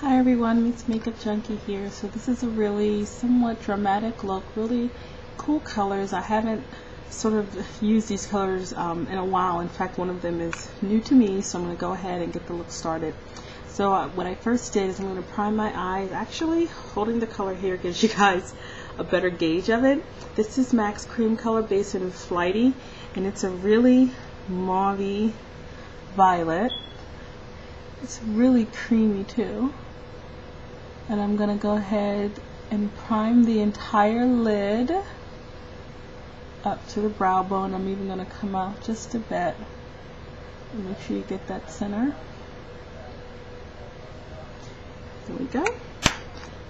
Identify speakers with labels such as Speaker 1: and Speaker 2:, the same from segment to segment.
Speaker 1: Hi everyone, it's Makeup Junkie here. So this is a really somewhat dramatic look, really cool colors. I haven't sort of used these colors in a while. In fact, one of them is new to me, so I'm going to go ahead and get the look started. So what I first did is I'm going to prime my eyes. Actually, holding the color here gives you guys a better gauge of it. This is MAC's cream color based in Flighty, and it's a really mauve-y violet. It's really creamy too. And I'm going to go ahead and prime the entire lid up to the brow bone. I'm even going to come out just a bit and make sure you get that center. There we go.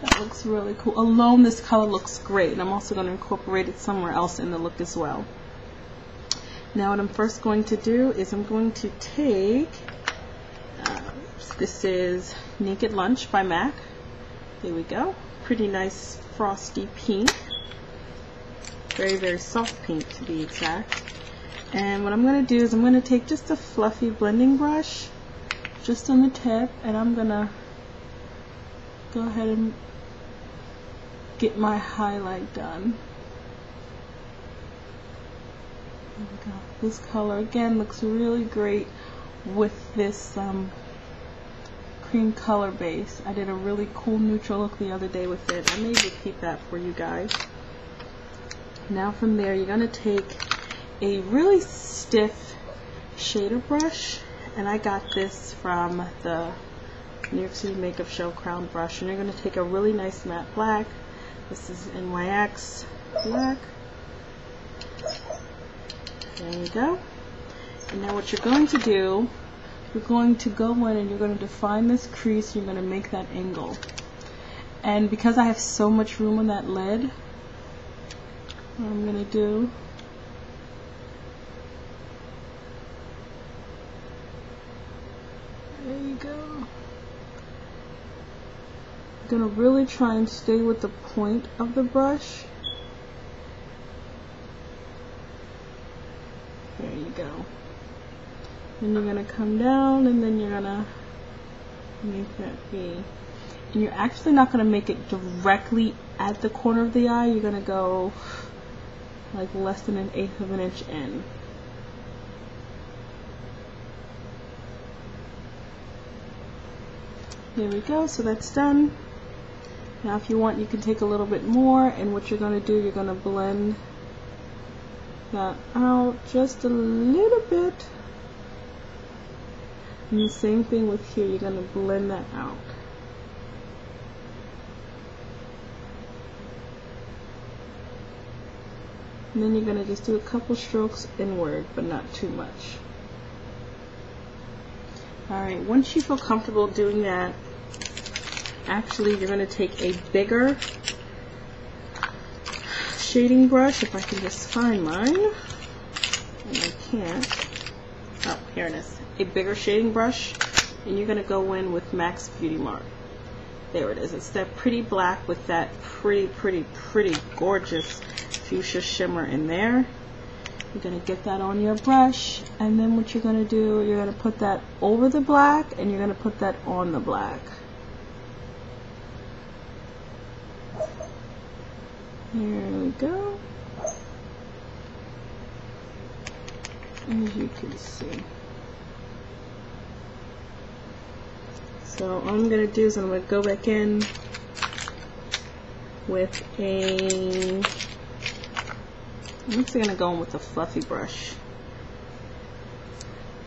Speaker 1: That looks really cool. Alone, this color looks great, and I'm also going to incorporate it somewhere else in the look as well. Now what I'm first going to do is I'm going to take, this is Naked Lunch by MAC. There we go. Pretty nice frosty pink. Very, very soft pink to be exact. And what I'm going to do is I'm going to take just a fluffy blending brush just on the tip, and I'm going to go ahead and get my highlight done. There we go. This color again looks really great with this cream color base. I did a really cool neutral look the other day with it. I may repeat that for you guys. Now from there you're going to take a really stiff shader brush, and I got this from the New York City Makeup Show Crown brush, and you're going to take a really nice matte black. This is NYX black. There you go. And now what you're going to do, you're going to go in and you're going to define this crease. You're going to make that angle. And because I have so much room on that lid, what I'm going to do, there you go. I'm going to really try and stay with the point of the brush. There you go. Then you're going to come down, and then you're going to make that be. And you're actually not going to make it directly at the corner of the eye. You're going to go like less than 1/8 of an inch in. There we go. So that's done. Now if you want, you can take a little bit more, and what you're going to do, you're going to blend that out just a little bit. And the same thing with here, you're going to blend that out. And then you're going to just do a couple strokes inward, but not too much. Alright, once you feel comfortable doing that, actually you're going to take a bigger shading brush, if I can just find mine, and I can't. Oh, here it is. A bigger shading brush, and you're going to go in with MAC's Beauty Marked. There it is. It's that pretty black with that pretty gorgeous fuchsia shimmer in there. You're going to get that on your brush, and then what you're going to do, you're going to put that over the black, and you're going to put that on the black. Here we go. As you can see. So all I'm going to do is I'm going to go back in with a, I'm actually going to go in with a fluffy brush.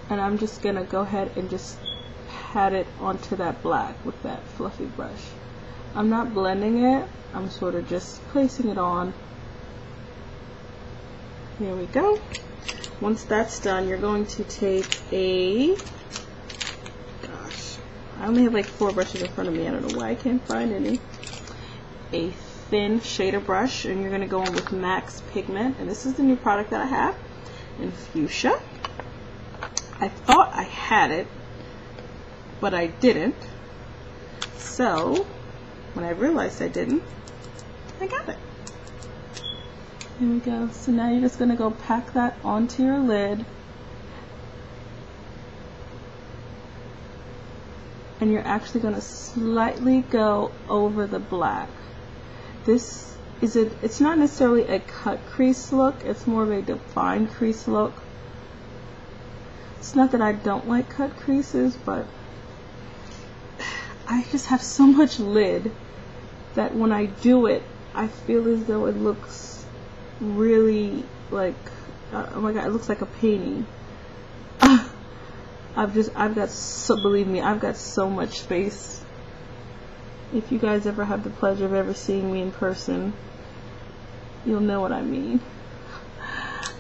Speaker 1: And I'm just going to go ahead and just pat it onto that black with that fluffy brush. I'm not blending it, I'm sort of just placing it on. Here we go. Once that's done, you're going to take a, I only have like 4 brushes in front of me. I don't know why I can't find any. A thin shader brush, and you're going to go in with MAC's Pigment, and this is the new product that I have in Fushia. I thought I had it, but I didn't. So when I realized I didn't, I got it. Here we go. So now you're just going to go pack that onto your lid. and you're actually going to slightly go over the black. This is it's not necessarily a cut crease look, it's more of a defined crease look. It's not that I don't like cut creases, but I just have so much lid that when I do it, I feel as though it looks really like, oh my god, it looks like a painting. Believe me, I've got so much space. If you guys ever have the pleasure of ever seeing me in person, you'll know what I mean.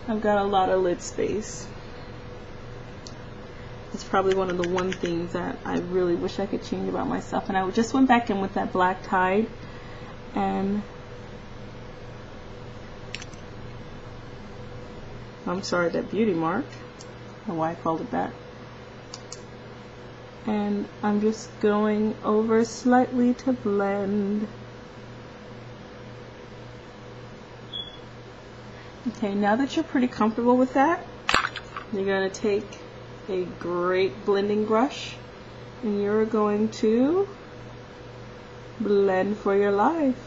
Speaker 1: I've got a lot of lid space. It's probably one of the one things that I really wish I could change about myself. And I just went back in with that black Tide, and I'm sorry, that Beauty Mark. I don't know why I called it that. And I'm just going over slightly to blend. Okay, now that you're pretty comfortable with that, you're going to take a great blending brush and you're going to blend for your life.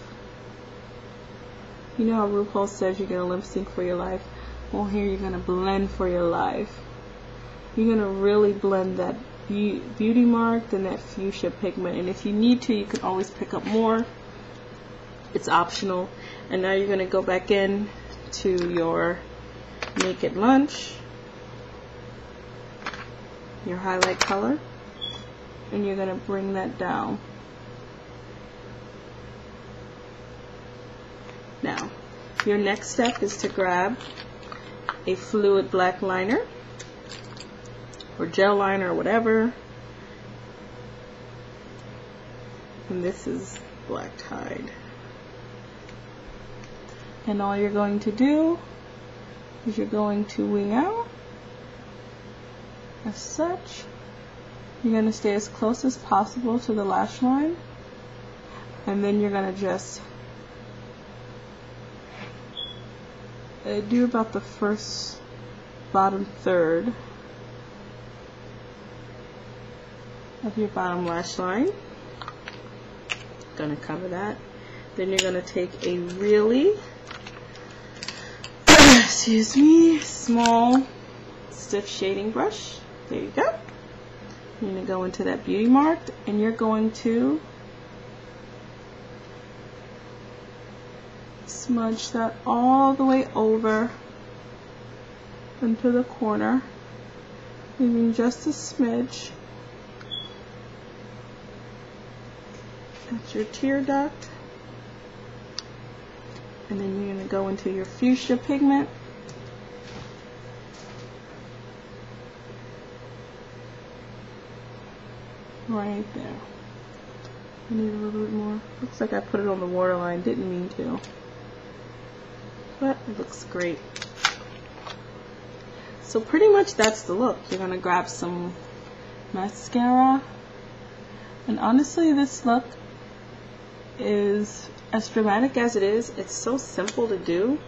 Speaker 1: You know how RuPaul says you're going to lip sync for your life? Well, here you're going to blend for your life. You're going to really blend that Beauty Marked and that Fuchsia pigment, and if you need to, you can always pick up more. It's optional. And now you're going to go back in to your Naked Lunch, your highlight color, and you're going to bring that down. Now, your next step is to grab a fluid black liner or gel liner or whatever, and this is black Tide. And all you're going to do is you're going to wing out as such. You're going to stay as close as possible to the lash line, and then you're going to just do about the first bottom third of your bottom lash line. Gonna cover that. Then you're gonna take a really excuse me, small stiff shading brush. There you go. You're gonna go into that Beauty Marked, and you're going to smudge that all the way over into the corner, leaving just a smidge at your tear duct. And then you're going to go into your fuchsia pigment, right there. I need a little bit more. Looks like I put it on the waterline, didn't mean to, but it looks great. So pretty much that's the look. You're going to grab some mascara, and honestly this look is as dramatic as it is. It's so simple to do,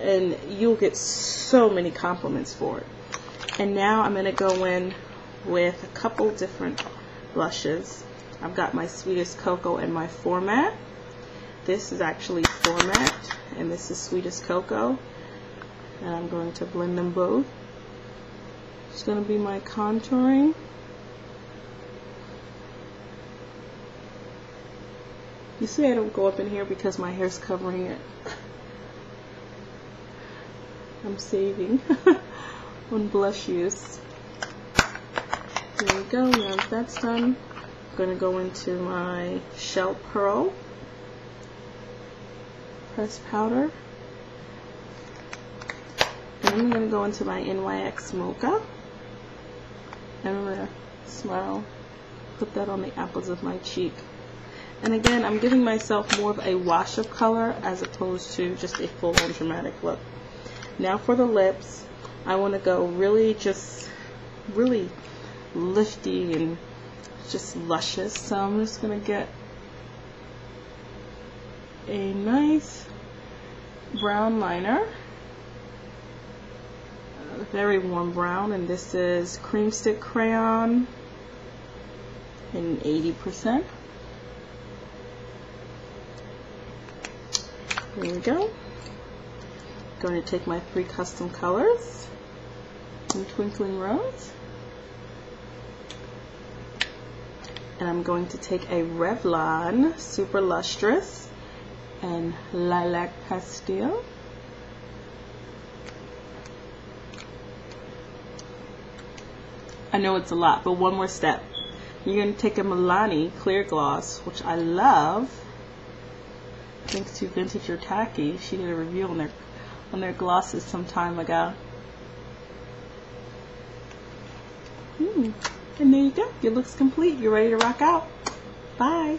Speaker 1: and you'll get so many compliments for it. And now I'm going to go in with a couple different blushes. I've got my Sweetest Cocoa and my Format. This is actually Format, and this is Sweetest Cocoa. And I'm going to blend them both. It's going to be my contouring. You see I don't go up in here because my hair's covering it. I'm saving on blush use. There we go. Now that that's done, I'm going to go into my Shell Pearl pressed powder. And I'm going to go into my NYX Mocha. And I'm going to smile, put that on the apples of my cheek. And again, I'm giving myself more of a wash of color as opposed to just a full-on dramatic look. Now for the lips, I want to go really lifty and just luscious. So I'm just going to get a nice brown liner, a very warm brown, and this is Cream Stick Crayon and 80%. There we go. Going to take my 3 custom colors in Twinkling Rose, and I'm going to take a Revlon Super Lustrous and Lilac Pastel. I know it's a lot, but one more step. You're going to take a Milani Clear Gloss, which I love. Thanks to Vintage or Tacky. She did a review on their glosses some time ago. And there you go. It looks complete. You're ready to rock out. Bye.